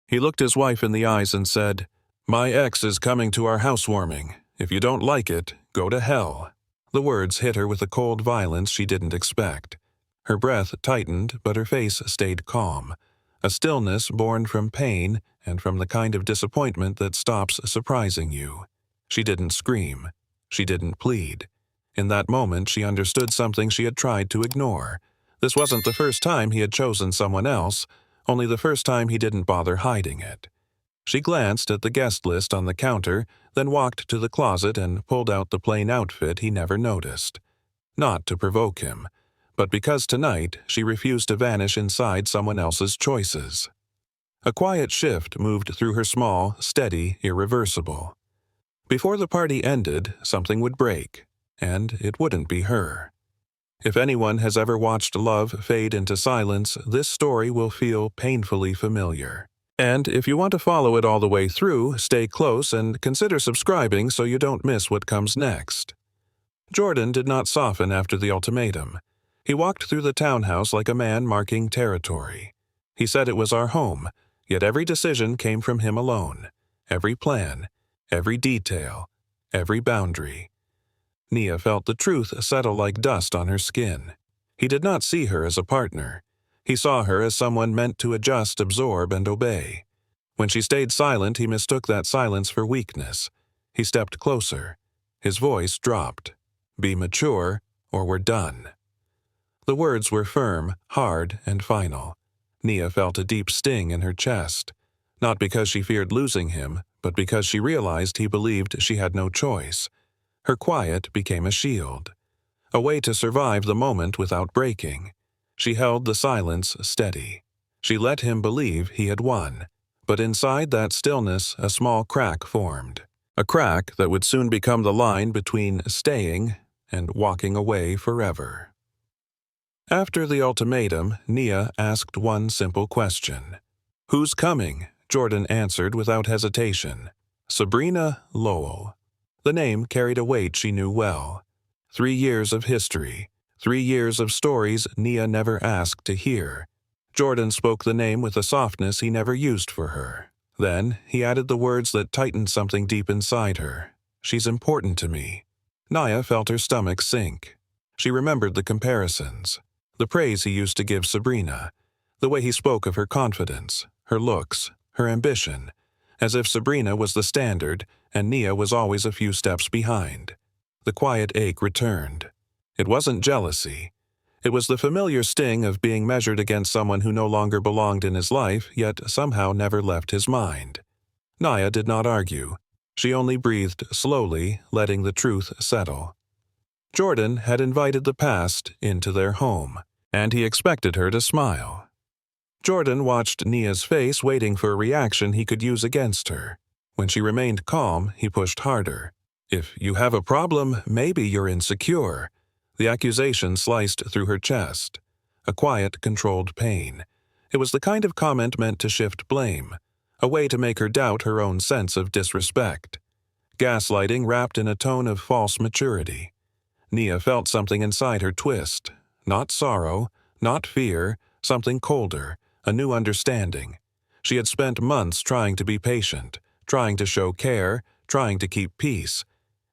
He looked his wife in the eyes and said, "My ex is coming to our housewarming. If you don't like it, go to hell." The words hit her with a cold violence she didn't expect. Her breath tightened, but her face stayed calm. A stillness born from pain and from the kind of disappointment that stops surprising you. She didn't scream. She didn't plead. In that moment, she understood something she had tried to ignore. This wasn't the first time he had chosen someone else, only the first time he didn't bother hiding it. She glanced at the guest list on the counter, then walked to the closet and pulled out the plain outfit he never noticed. Not to provoke him, but because tonight she refused to vanish inside someone else's choices. A quiet shift moved through her small, steady, irreversible. Before the party ended, something would break, and it wouldn't be her. If anyone has ever watched love fade into silence, this story will feel painfully familiar. And if you want to follow it all the way through, stay close and consider subscribing so you don't miss what comes next. Jordan did not soften after the ultimatum. He walked through the townhouse like a man marking territory. He said it was our home, yet every decision came from him alone. Every plan, every detail, every boundary. Nia felt the truth settle like dust on her skin. He did not see her as a partner. He saw her as someone meant to adjust, absorb, and obey. When she stayed silent, he mistook that silence for weakness. He stepped closer. His voice dropped. "Be mature, or we're done." The words were firm, hard, and final. Nia felt a deep sting in her chest. Not because she feared losing him, but because she realized he believed she had no choice. Her quiet became a shield. A way to survive the moment without breaking. She held the silence steady. She let him believe he had won. But inside that stillness, a small crack formed. A crack that would soon become the line between staying and walking away forever. After the ultimatum, Nia asked one simple question. "Who's coming?" Jordan answered without hesitation. "Sabrina Lowell." The name carried a weight she knew well. 3 years of history. 3 years of stories Nia never asked to hear. Jordan spoke the name with a softness he never used for her. Then he added the words that tightened something deep inside her. "She's important to me." Nia felt her stomach sink. She remembered the comparisons. The praise he used to give Sabrina. The way he spoke of her confidence, her looks, her ambition. As if Sabrina was the standard and Nia was always a few steps behind. The quiet ache returned. It wasn't jealousy. It was the familiar sting of being measured against someone who no longer belonged in his life, yet somehow never left his mind. Nia did not argue. She only breathed slowly, letting the truth settle. Jordan had invited the past into their home, and he expected her to smile. Jordan watched Nia's face, waiting for a reaction he could use against her. When she remained calm, he pushed harder. "If you have a problem, maybe you're insecure." The accusation sliced through her chest. A quiet, controlled pain. It was the kind of comment meant to shift blame, a way to make her doubt her own sense of disrespect. Gaslighting wrapped in a tone of false maturity. Nia felt something inside her twist. Not sorrow, not fear, something colder, a new understanding. She had spent months trying to be patient, trying to show care, trying to keep peace,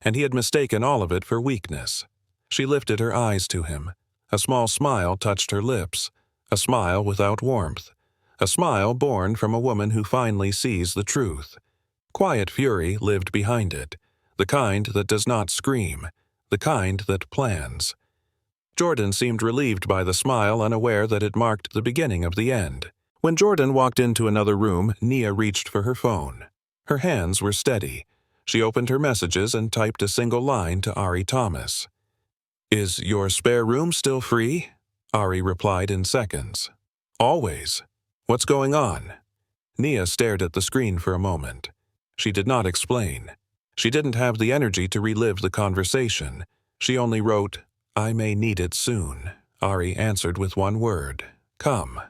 and he had mistaken all of it for weakness. She lifted her eyes to him. A small smile touched her lips, a smile without warmth, a smile born from a woman who finally sees the truth. Quiet fury lived behind it, the kind that does not scream, the kind that plans. Jordan seemed relieved by the smile, unaware that it marked the beginning of the end. When Jordan walked into another room, Nia reached for her phone. Her hands were steady. She opened her messages and typed a single line to Ari Thomas. "Is your spare room still free?" Ari replied in seconds. "Always. What's going on?" Nia stared at the screen for a moment. She did not explain. She didn't have the energy to relive the conversation. She only wrote, "I may need it soon." Ari answered with one word, "Come."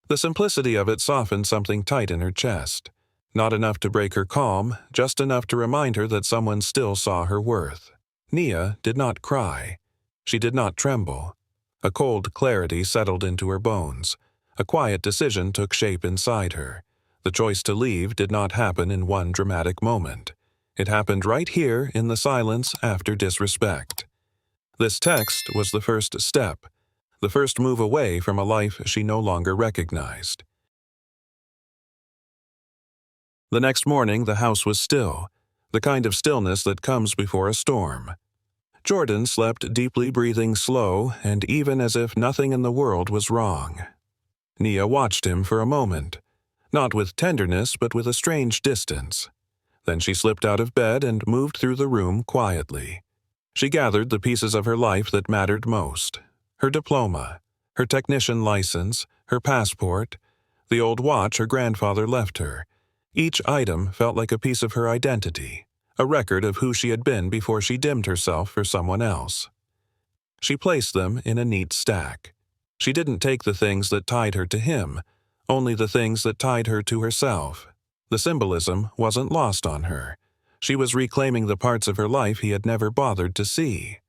The simplicity of it softened something tight in her chest. Not enough to break her calm, just enough to remind her that someone still saw her worth. Nia did not cry. She did not tremble. A cold clarity settled into her bones. A quiet decision took shape inside her. The choice to leave did not happen in one dramatic moment. It happened right here in the silence after disrespect. This text was the first step, the first move away from a life she no longer recognized. The next morning, the house was still, the kind of stillness that comes before a storm. Jordan slept deeply, breathing slow and even as if nothing in the world was wrong. Nia watched him for a moment, not with tenderness but with a strange distance. Then she slipped out of bed and moved through the room quietly. She gathered the pieces of her life that mattered most: her diploma, her technician license, her passport, the old watch her grandfather left her. Each item felt like a piece of her identity, a record of who she had been before she dimmed herself for someone else. She placed them in a neat stack. She didn't take the things that tied her to him, only the things that tied her to herself. The symbolism wasn't lost on her. She was reclaiming the parts of her life he had never bothered to see.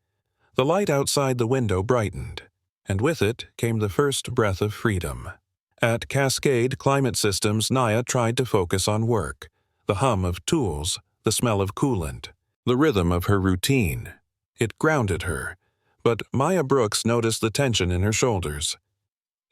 The light outside the window brightened, and with it came the first breath of freedom. At Cascade Climate Systems, Nia tried to focus on work, the hum of tools, the smell of coolant, the rhythm of her routine. It grounded her, but Maya Brooks noticed the tension in her shoulders.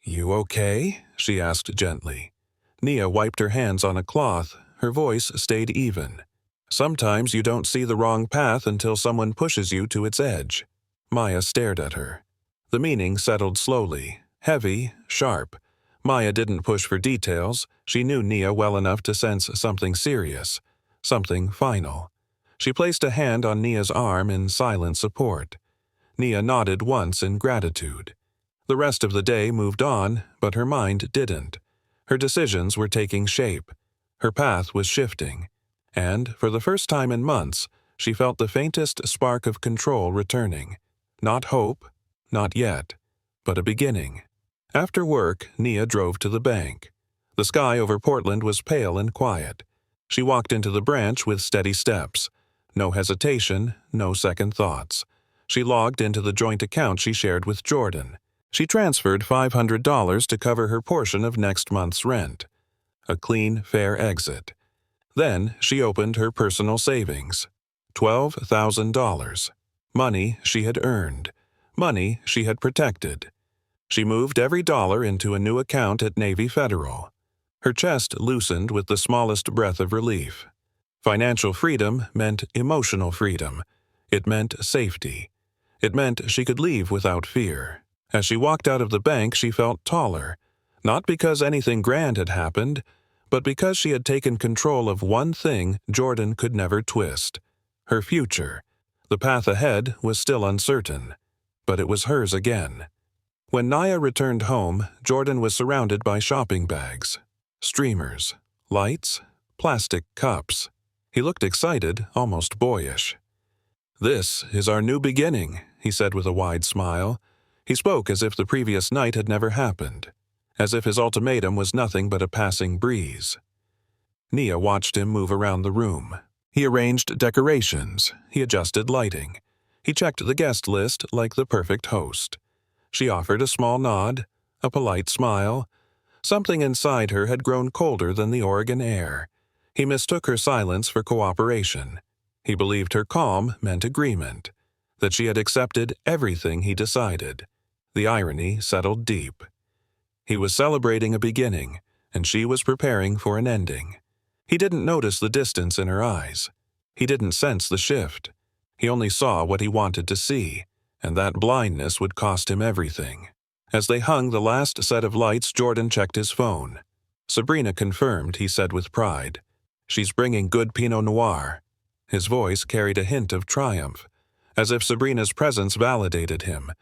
"You okay?" she asked gently. Nia wiped her hands on a cloth. Her voice stayed even. "Sometimes you don't see the wrong path until someone pushes you to its edge." Maya stared at her. The meaning settled slowly, heavy, sharp. Maya didn't push for details. She knew Nia well enough to sense something serious, something final. She placed a hand on Nia's arm in silent support. Nia nodded once in gratitude. The rest of the day moved on, but her mind didn't. Her decisions were taking shape. Her path was shifting. And, for the first time in months, she felt the faintest spark of control returning. Not hope, not yet, but a beginning. After work, Nia drove to the bank. The sky over Portland was pale and quiet. She walked into the branch with steady steps. No hesitation, no second thoughts. She logged into the joint account she shared with Jordan. She transferred $500 to cover her portion of next month's rent. A clean, fair exit. Then she opened her personal savings. $12,000. Money she had earned. Money she had protected. She moved every dollar into a new account at Navy Federal. Her chest loosened with the smallest breath of relief. Financial freedom meant emotional freedom. It meant safety. It meant she could leave without fear. As she walked out of the bank, she felt taller, not because anything grand had happened, but because she had taken control of one thing Jordan could never twist: her future. The path ahead was still uncertain, but it was hers again. When Nia returned home, Jordan was surrounded by shopping bags, streamers, lights, plastic cups. He looked excited, almost boyish. "This is our new beginning," he said with a wide smile. He spoke as if the previous night had never happened, as if his ultimatum was nothing but a passing breeze. Nia watched him move around the room. He arranged decorations. He adjusted lighting. He checked the guest list like the perfect host. She offered a small nod, a polite smile. Something inside her had grown colder than the Oregon air. He mistook her silence for cooperation. He believed her calm meant agreement, that she had accepted everything he decided. The irony settled deep. He was celebrating a beginning, and she was preparing for an ending. He didn't notice the distance in her eyes. He didn't sense the shift. He only saw what he wanted to see, and that blindness would cost him everything. As they hung the last set of lights, Jordan checked his phone. "Sabrina confirmed," he said with pride. "She's bringing good Pinot Noir." His voice carried a hint of triumph, as if Sabrina's presence validated him,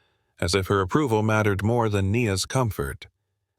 as if her approval mattered more than Nia's comfort.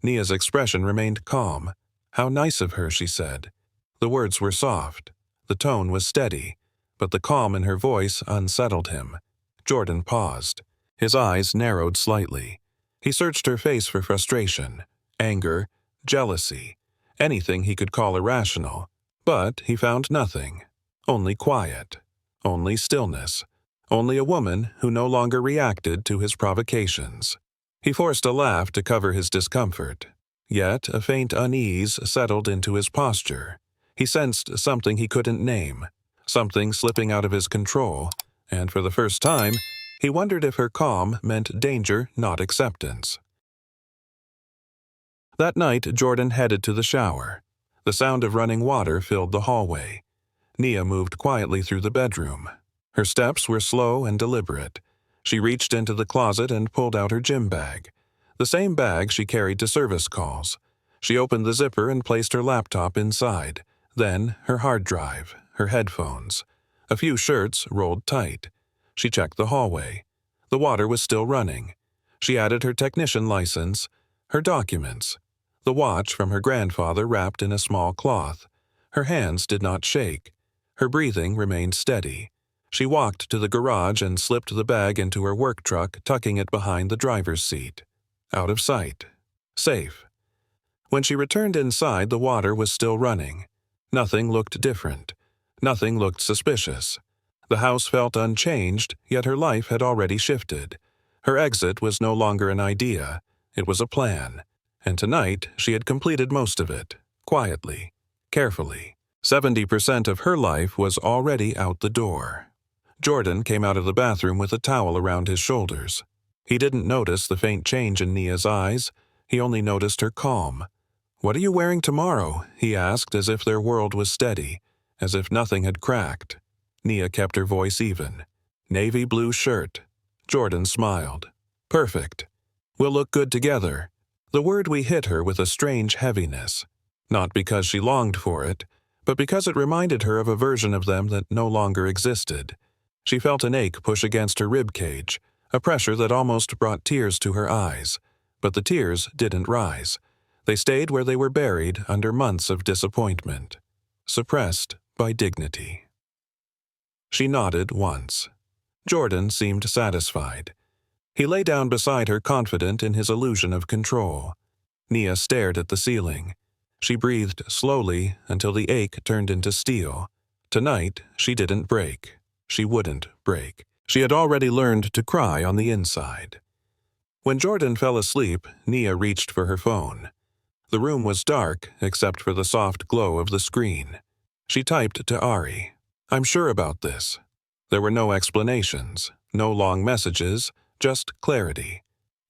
Nia's expression remained calm. "How nice of her," she said. The words were soft. The tone was steady, but the calm in her voice unsettled him. Jordan paused. His eyes narrowed slightly. He searched her face for frustration, anger, jealousy, anything he could call irrational. But he found nothing. Only quiet. Only stillness. Only a woman who no longer reacted to his provocations. He forced a laugh to cover his discomfort. Yet a faint unease settled into his posture. He sensed something he couldn't name, something slipping out of his control, and for the first time, he wondered if her calm meant danger, not acceptance. That night, Jordan headed to the shower. The sound of running water filled the hallway. Nia moved quietly through the bedroom. Her steps were slow and deliberate. She reached into the closet and pulled out her gym bag, the same bag she carried to service calls. She opened the zipper and placed her laptop inside, then her hard drive, her headphones. A few shirts rolled tight. She checked the hallway. The water was still running. She added her technician license, her documents, the watch from her grandfather wrapped in a small cloth. Her hands did not shake. Her breathing remained steady. She walked to the garage and slipped the bag into her work truck, tucking it behind the driver's seat. Out of sight. Safe. When she returned inside, the water was still running. Nothing looked different. Nothing looked suspicious. The house felt unchanged, yet her life had already shifted. Her exit was no longer an idea. It was a plan. And tonight, she had completed most of it. Quietly. Carefully. 70% of her life was already out the door. Jordan came out of the bathroom with a towel around his shoulders. He didn't notice the faint change in Nia's eyes. He only noticed her calm. "What are you wearing tomorrow?" he asked, as if their world was steady, as if nothing had cracked. Nia kept her voice even. "Navy blue shirt." Jordan smiled. "Perfect. We'll look good together." The word hit her with a strange heaviness. Not because she longed for it, but because it reminded her of a version of them that no longer existed. She felt an ache push against her rib cage, a pressure that almost brought tears to her eyes. But the tears didn't rise. They stayed where they were buried under months of disappointment, suppressed by dignity. She nodded once. Jordan seemed satisfied. He lay down beside her, confident in his illusion of control. Nia stared at the ceiling. She breathed slowly until the ache turned into steel. Tonight, she didn't break. She wouldn't break. She had already learned to cry on the inside. When Jordan fell asleep, Nia reached for her phone. The room was dark, except for the soft glow of the screen. She typed to Ari, "I'm sure about this." There were no explanations, no long messages, just clarity.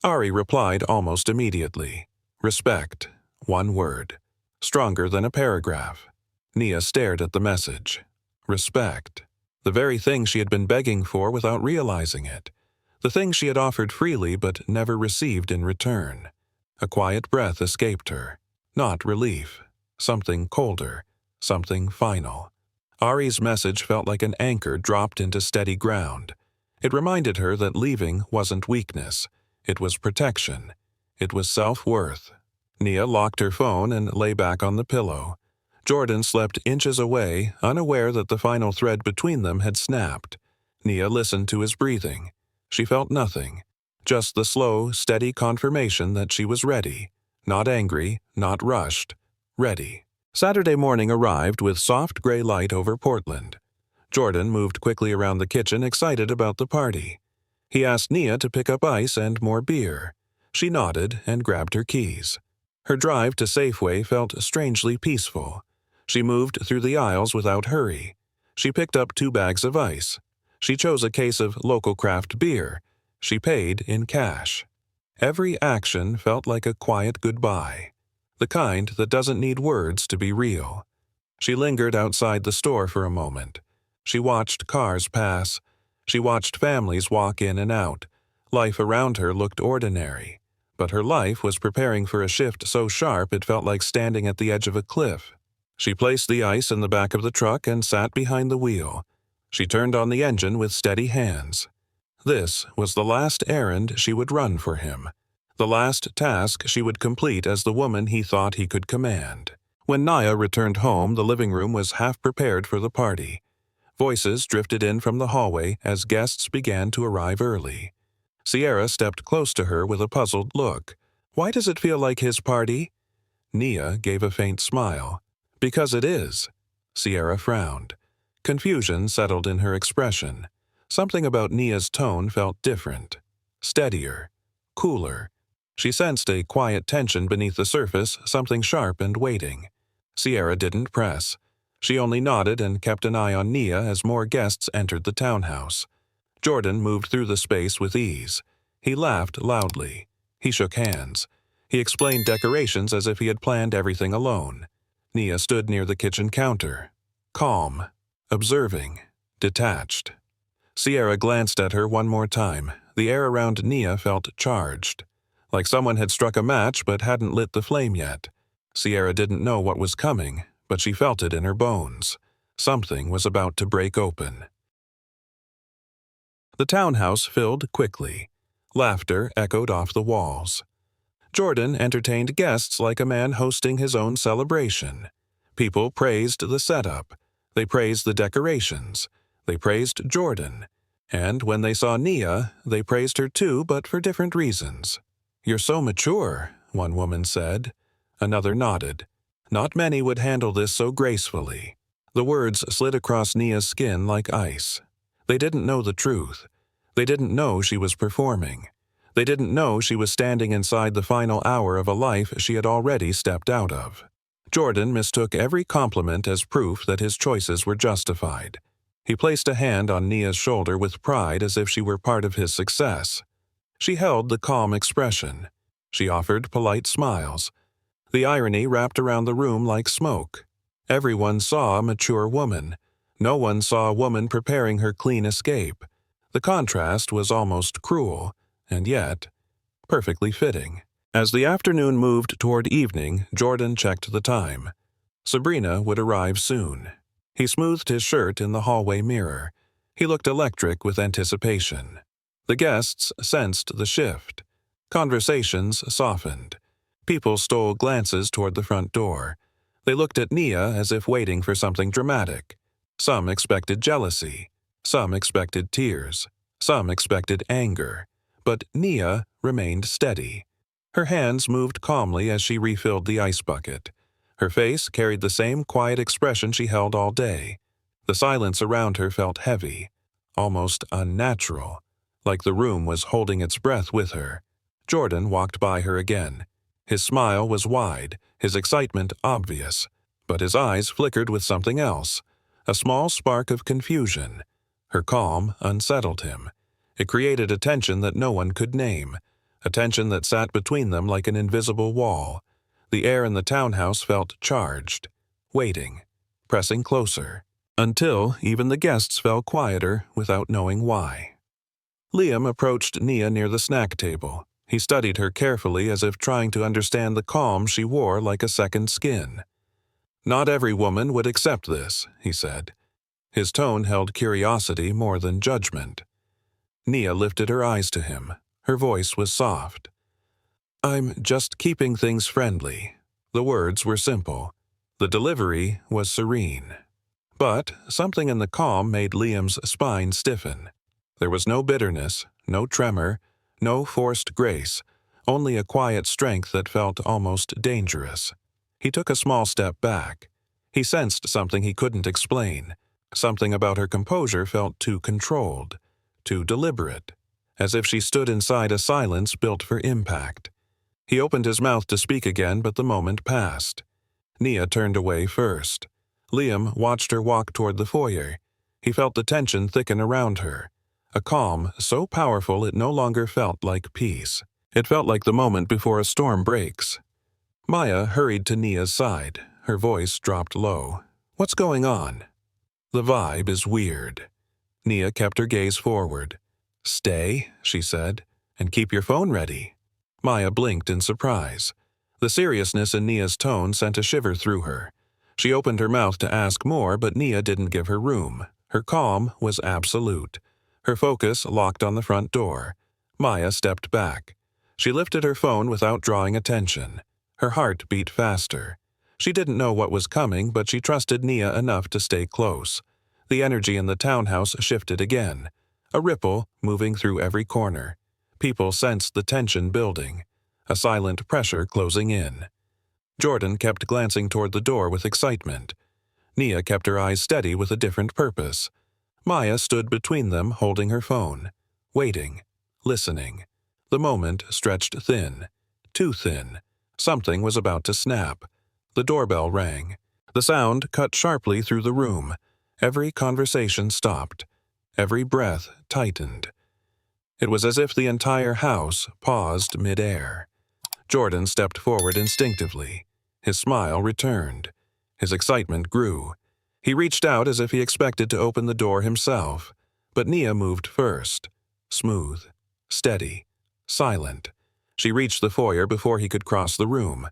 Ari replied almost immediately. Respect. One word. Stronger than a paragraph. Nia stared at the message. Respect. The very thing she had been begging for without realizing it. The thing she had offered freely but never received in return. A quiet breath escaped her. Not relief. Something colder. Something final. Ari's message felt like an anchor dropped into steady ground. It reminded her that leaving wasn't weakness. It was protection. It was self-worth. Nia locked her phone and lay back on the pillow. Jordan slept inches away, unaware that the final thread between them had snapped. Nia listened to his breathing. She felt nothing. Just the slow, steady confirmation that she was ready. Not angry, not rushed. Ready. Saturday morning arrived with soft gray light over Portland. Jordan moved quickly around the kitchen, excited about the party. He asked Nia to pick up ice and more beer. She nodded and grabbed her keys. Her drive to Safeway felt strangely peaceful. She moved through the aisles without hurry. She picked up 2 bags of ice. She chose a case of local craft beer. She paid in cash. Every action felt like a quiet goodbye, the kind that doesn't need words to be real. She lingered outside the store for a moment. She watched cars pass. She watched families walk in and out. Life around her looked ordinary, but her life was preparing for a shift so sharp it felt like standing at the edge of a cliff. She placed the ice in the back of the truck and sat behind the wheel. She turned on the engine with steady hands. This was the last errand she would run for him, the last task she would complete as the woman he thought he could command. When Nia returned home, the living room was half prepared for the party. Voices drifted in from the hallway as guests began to arrive early. Sierra stepped close to her with a puzzled look. "Why does it feel like his party?" Nia gave a faint smile. "Because it is." Sierra frowned. Confusion settled in her expression. Something about Nia's tone felt different. Steadier. Cooler. She sensed a quiet tension beneath the surface, something sharp and waiting. Sierra didn't press. She only nodded and kept an eye on Nia as more guests entered the townhouse. Jordan moved through the space with ease. He laughed loudly. He shook hands. He explained decorations as if he had planned everything alone. Nia stood near the kitchen counter, calm, observing, detached. Sierra glanced at her one more time. The air around Nia felt charged, like someone had struck a match but hadn't lit the flame yet. Sierra didn't know what was coming, but she felt it in her bones. Something was about to break open. The townhouse filled quickly. Laughter echoed off the walls. Jordan entertained guests like a man hosting his own celebration. People praised the setup. They praised the decorations. They praised Jordan. And when they saw Nia, they praised her too, but for different reasons. "You're so mature," one woman said. Another nodded. Not many would handle this so gracefully. The words slid across Nia's skin like ice. They didn't know the truth. They didn't know she was performing. They didn't know she was standing inside the final hour of a life she had already stepped out of. Jordan mistook every compliment as proof that his choices were justified. He placed a hand on Nia's shoulder with pride as if she were part of his success. She held the calm expression. She offered polite smiles. The irony wrapped around the room like smoke. Everyone saw a mature woman. No one saw a woman preparing her clean escape. The contrast was almost cruel, and yet perfectly fitting. As the afternoon moved toward evening, Jordan checked the time. Sabrina would arrive soon. He smoothed his shirt in the hallway mirror. He looked electric with anticipation. The guests sensed the shift. Conversations softened. People stole glances toward the front door. They looked at Nia as if waiting for something dramatic. Some expected jealousy. Some expected tears. Some expected anger. But Nia remained steady. Her hands moved calmly as she refilled the ice bucket. Her face carried the same quiet expression she held all day. The silence around her felt heavy, almost unnatural, like the room was holding its breath with her. Jordan walked by her again. His smile was wide, his excitement obvious, but his eyes flickered with something else, a small spark of confusion. Her calm unsettled him. It created a tension that no one could name, a tension that sat between them like an invisible wall. The air in the townhouse felt charged, waiting, pressing closer, until even the guests fell quieter without knowing why. Liam approached Nia near the snack table. He studied her carefully as if trying to understand the calm she wore like a second skin. "Not every woman would accept this," he said. His tone held curiosity more than judgment. Nia lifted her eyes to him. Her voice was soft. "I'm just keeping things friendly." The words were simple. The delivery was serene. But something in the calm made Liam's spine stiffen. There was no bitterness, no tremor, no forced grace, only a quiet strength that felt almost dangerous. He took a small step back. He sensed something he couldn't explain. Something about her composure felt too controlled, too deliberate, as if she stood inside a silence built for impact. He opened his mouth to speak again, but the moment passed. Nia turned away first. Liam watched her walk toward the foyer. He felt the tension thicken around her. A calm so powerful it no longer felt like peace. It felt like the moment before a storm breaks. Maya hurried to Nia's side. Her voice dropped low. "What's going on?" "The vibe is weird." Nia kept her gaze forward. "Stay," she said, "and keep your phone ready." Maya blinked in surprise. The seriousness in Nia's tone sent a shiver through her. She opened her mouth to ask more, but Nia didn't give her room. Her calm was absolute. Her focus locked on the front door. Maya stepped back. She lifted her phone without drawing attention. Her heart beat faster. She didn't know what was coming, but she trusted Nia enough to stay close. The energy in the townhouse shifted again. A ripple moving through every corner. People sensed the tension building. A silent pressure closing in. Jordan kept glancing toward the door with excitement. Nia kept her eyes steady with a different purpose. Maya stood between them holding her phone, waiting, listening. The moment stretched thin. too thin. Something was about to snap. The doorbell rang. The sound cut sharply through the room. Every conversation stopped. Every breath tightened. It was as if the entire house paused mid-air. Jordan stepped forward instinctively. His smile returned. His excitement grew. He reached out as if he expected to open the door himself. But Nia moved first. Smooth, steady, silent. She reached the foyer before he could cross the room.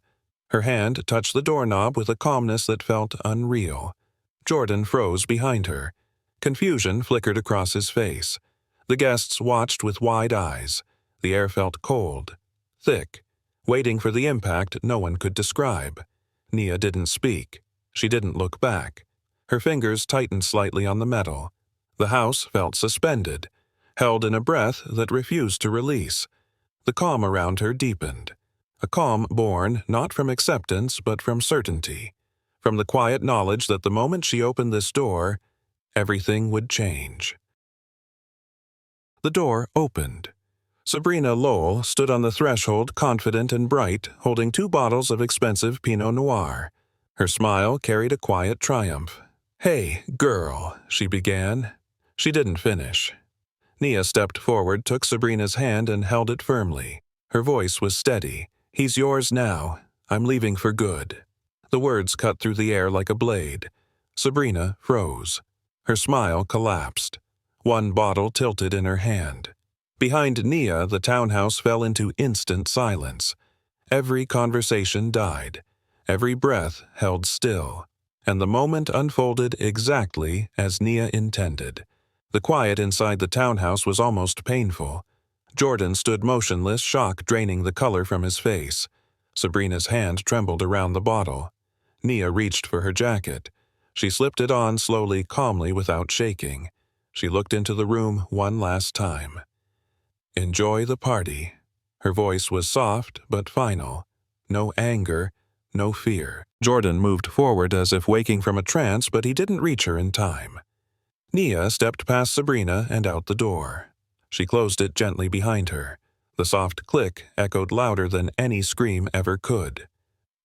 Her hand touched the doorknob with a calmness that felt unreal. Jordan froze behind her. Confusion flickered across his face. The guests watched with wide eyes. The air felt cold, thick, waiting for the impact no one could describe. Nia didn't speak. She didn't look back. Her fingers tightened slightly on the metal. The house felt suspended, held in a breath that refused to release. The calm around her deepened. A calm born not from acceptance but from certainty. From the quiet knowledge that the moment she opened this door, everything would change. The door opened. Sabrina Lowell stood on the threshold, confident and bright, holding 2 bottles of expensive Pinot Noir. Her smile carried a quiet triumph. "Hey, girl," she began. She didn't finish. Nia stepped forward, took Sabrina's hand, and held it firmly. Her voice was steady. "He's yours now. I'm leaving for good." The words cut through the air like a blade. Sabrina froze. Her smile collapsed. One bottle tilted in her hand. Behind Nia, the townhouse fell into instant silence. Every conversation died. Every breath held still. And the moment unfolded exactly as Nia intended. The quiet inside the townhouse was almost painful. Jordan stood motionless, shock draining the color from his face. Sabrina's hand trembled around the bottle. Nia reached for her jacket. She slipped it on slowly, calmly, without shaking. She looked into the room one last time. "Enjoy the party." Her voice was soft but final. No anger, no fear. Jordan moved forward as if waking from a trance, but he didn't reach her in time. Nia stepped past Sabrina and out the door. She closed it gently behind her. The soft click echoed louder than any scream ever could.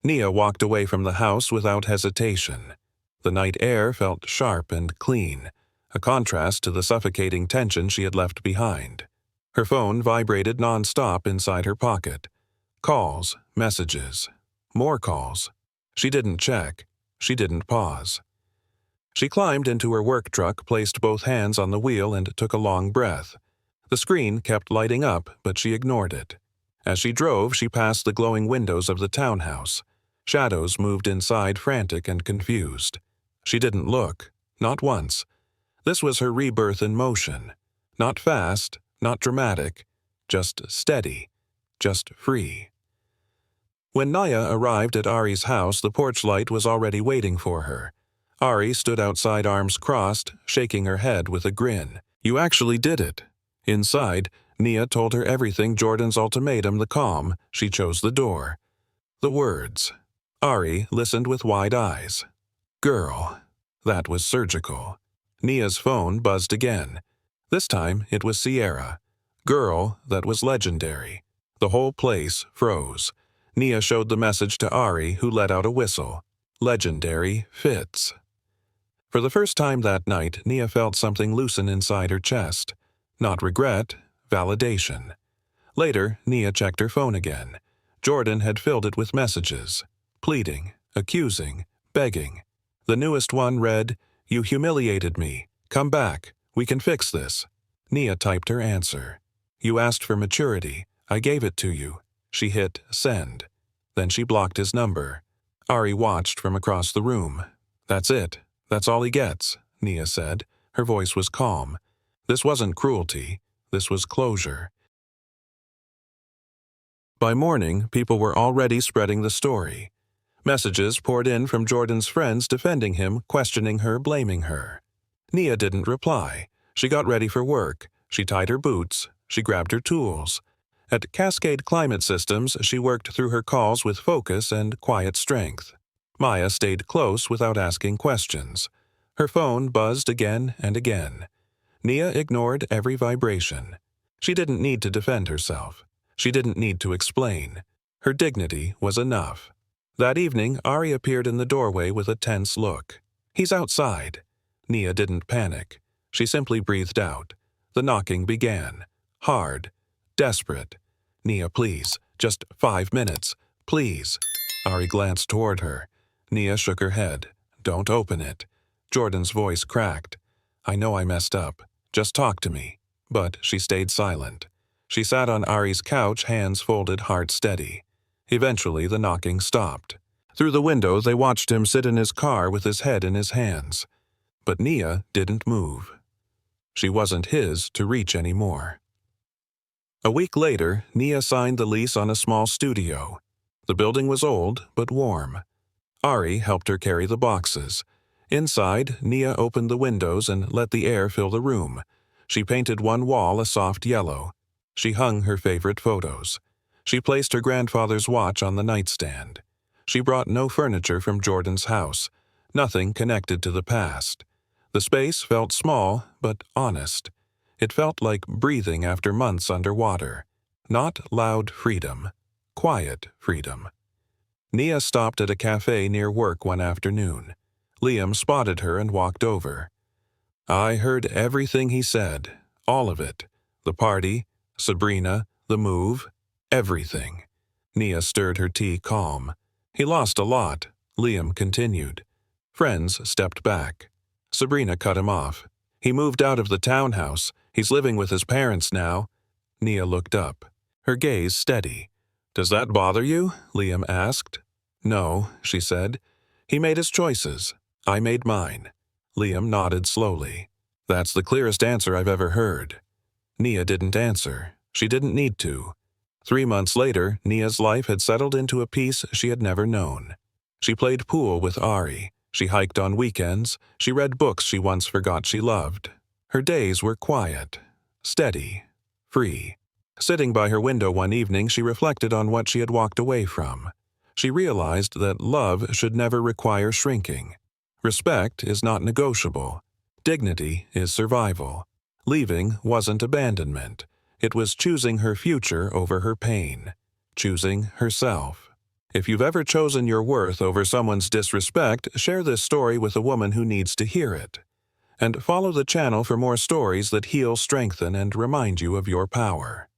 Nia walked away from the house without hesitation. The night air felt sharp and clean, a contrast to the suffocating tension she had left behind. Her phone vibrated nonstop inside her pocket. Calls, messages, more calls. She didn't check. She didn't pause. She climbed into her work truck, placed both hands on the wheel, and took a long breath. The screen kept lighting up, but she ignored it. As she drove, she passed the glowing windows of the townhouse. Shadows moved inside, frantic and confused. She didn't look, not once. This was her rebirth in motion. Not fast, not dramatic, just steady, just free. When Nia arrived at Ari's house, the porch light was already waiting for her. Ari stood outside, arms crossed, shaking her head with a grin. "You actually did it." Inside, Nia told her everything: Jordan's ultimatum, the calm. She chose the door. The words. Ari listened with wide eyes. "Girl." That was surgical. Nia's phone buzzed again. This time it was Sierra. "Girl," that was legendary. The whole place froze. Nia showed the message to Ari, who let out a whistle. Legendary fits. For the first time that night, Nia felt something loosen inside her chest. Not regret, validation. Later, Nia checked her phone again. Jordan had filled it with messages. Pleading, accusing, begging. The newest one read, "You humiliated me. Come back. We can fix this." Nia typed her answer. "You asked for maturity. I gave it to you." She hit send. Then she blocked his number. Ari watched from across the room. "That's it. That's all he gets," Nia said. Her voice was calm. This wasn't cruelty. This was closure. By morning, people were already spreading the story. Messages poured in from Jordan's friends defending him, questioning her, blaming her. Nia didn't reply. She got ready for work. She tied her boots. She grabbed her tools. At Cascade Climate Systems, she worked through her calls with focus and quiet strength. Maya stayed close without asking questions. Her phone buzzed again and again. Nia ignored every vibration. She didn't need to defend herself. She didn't need to explain. Her dignity was enough. That evening, Ari appeared in the doorway with a tense look. "He's outside." Nia didn't panic. She simply breathed out. The knocking began. Hard. Desperate. "Nia, please. Just 5 minutes. Please." Ari glanced toward her. Nia shook her head. "Don't open it." Jordan's voice cracked. "I know I messed up. Just talk to me." But she stayed silent. She sat on Ari's couch, hands folded, heart steady. Eventually, the knocking stopped. Through the window, they watched him sit in his car with his head in his hands. But Nia didn't move. She wasn't his to reach anymore. A week later, Nia signed the lease on a small studio. The building was old, but warm. Ari helped her carry the boxes. Inside, Nia opened the windows and let the air fill the room. She painted one wall a soft yellow. She hung her favorite photos. She placed her grandfather's watch on the nightstand. She brought no furniture from Jordan's house, nothing connected to the past. The space felt small, but honest. It felt like breathing after months underwater. Not loud freedom, quiet freedom. Nia stopped at a cafe near work one afternoon. Liam spotted her and walked over. "I heard everything he said, all of it. The party, Sabrina, the move, everything." Nia stirred her tea calm. "He lost a lot," Liam continued. Friends stepped back. Sabrina cut him off. "He moved out of the townhouse. He's living with his parents now." Nia looked up, her gaze steady. "Does that bother you?" Liam asked. "No," she said. "He made his choices. I made mine." Liam nodded slowly. "That's the clearest answer I've ever heard." Nia didn't answer. She didn't need to. 3 months later, Nia's life had settled into a peace she had never known. She played pool with Ari. She hiked on weekends. She read books she once forgot she loved. Her days were quiet, steady, free. Sitting by her window one evening, she reflected on what she had walked away from. She realized that love should never require shrinking. Respect is not negotiable. Dignity is survival. Leaving wasn't abandonment. It was choosing her future over her pain. Choosing herself. If you've ever chosen your worth over someone's disrespect, share this story with a woman who needs to hear it. And follow the channel for more stories that heal, strengthen, and remind you of your power.